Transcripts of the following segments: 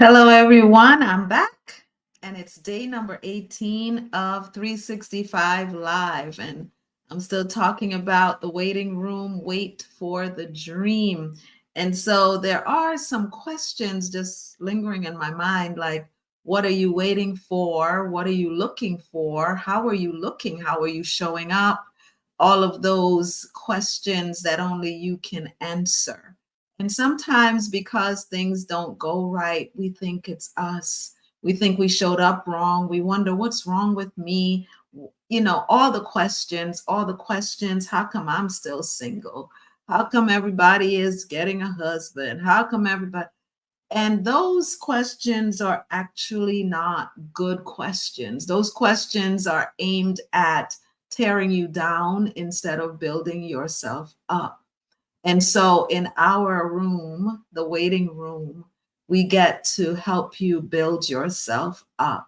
Hello, everyone. I'm back, and it's day number 18 of 365 Live. And I'm still talking about the waiting room, wait for the dream. And so there are some questions just lingering in my mind like, what are you waiting for? What are you looking for? How are you looking? How are you showing up? All of those questions that only you can answer. And sometimes because things don't go right, we think it's us. We think we showed up wrong. We wonder what's wrong with me. All the questions. How come I'm still single? How come everybody is getting a husband? How come everybody? And those questions are actually not good questions. Those questions are aimed at tearing you down instead of building yourself up. And so in our room, the waiting room, we get to help you build yourself up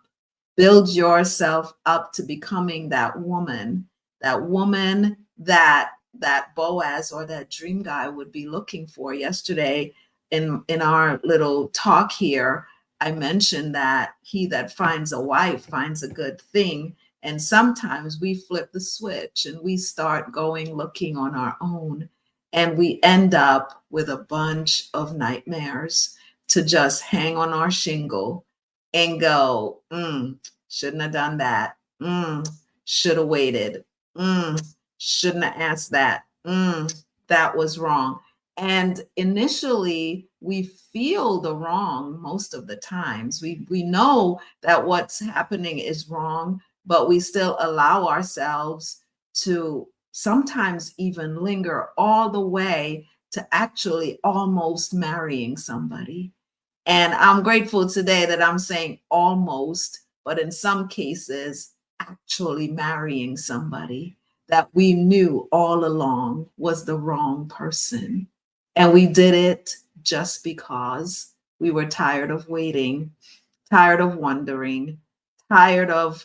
to becoming that woman that Boaz or that dream guy would be looking for. Yesterday in our little talk here, I mentioned that he that finds a wife finds a good thing. And sometimes we flip the switch and we start going looking on our own, and we end up with a bunch of nightmares to just hang on our shingle and go, shouldn't have done that. Should have waited. Shouldn't have asked that. That was wrong. And initially, we feel the wrong most of the times. We know that what's happening is wrong, but we still allow ourselves to sometimes even linger all the way to actually almost marrying somebody. And I'm grateful today that I'm saying almost, but in some cases, actually marrying somebody that we knew all along was the wrong person. And we did it just because we were tired of waiting, tired of wondering, tired of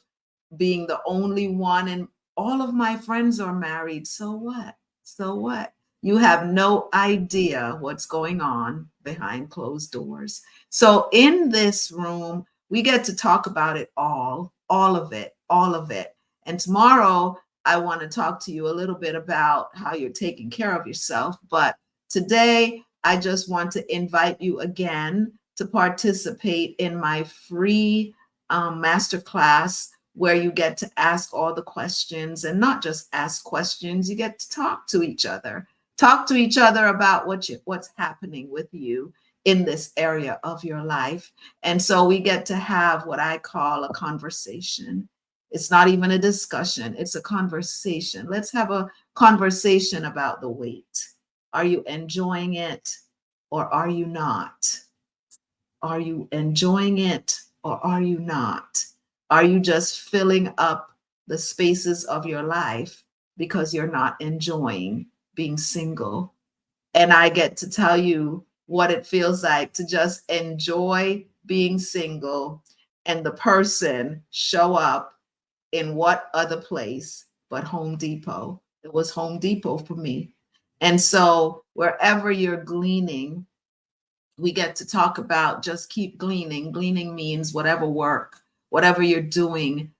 being the only one. And all of my friends are married. So what? So what? You have no idea what's going on behind closed doors. So in this room, we get to talk about it all of it, all of it. And tomorrow, I want to talk to you a little bit about how you're taking care of yourself. But today, I just want to invite you again to participate in my free masterclass where you get to ask all the questions, and not just ask questions, you get to talk to each other. Talk to each other about what's happening with you in this area of your life. And so we get to have what I call a conversation. It's not even a discussion, it's a conversation. Let's have a conversation about the wait. Are you enjoying it or are you not? Are you enjoying it or are you not? Are you just filling up the spaces of your life because you're not enjoying being single? And I get to tell you what it feels like to just enjoy being single and the person show up in what other place but Home Depot. It was Home Depot for me. And so wherever you're gleaning, we get to talk about just keep gleaning. Gleaning means whatever work, whatever you're doing,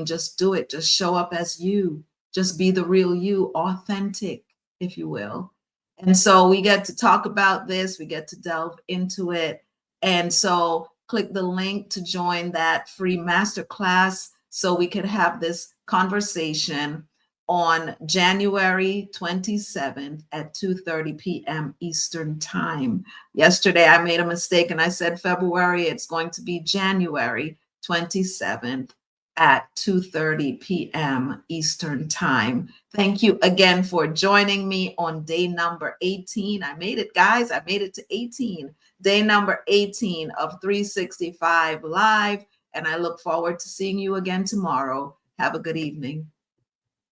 just do it. Just show up as you. Just be the real you, authentic, if you will. And so we get to talk about this, we get to delve into it. And so click the link to join that free masterclass so we could have this conversation on January 27th at 2:30 p.m. Eastern Time. Yesterday, I made a mistake and I said February. It's going to be January 27th at 2:30 p.m. Eastern Time. Thank you again for joining me on day number 18. I made it, guys. I made it to 18. Day number 18 of 365 Live. And I look forward to seeing you again tomorrow. Have a good evening.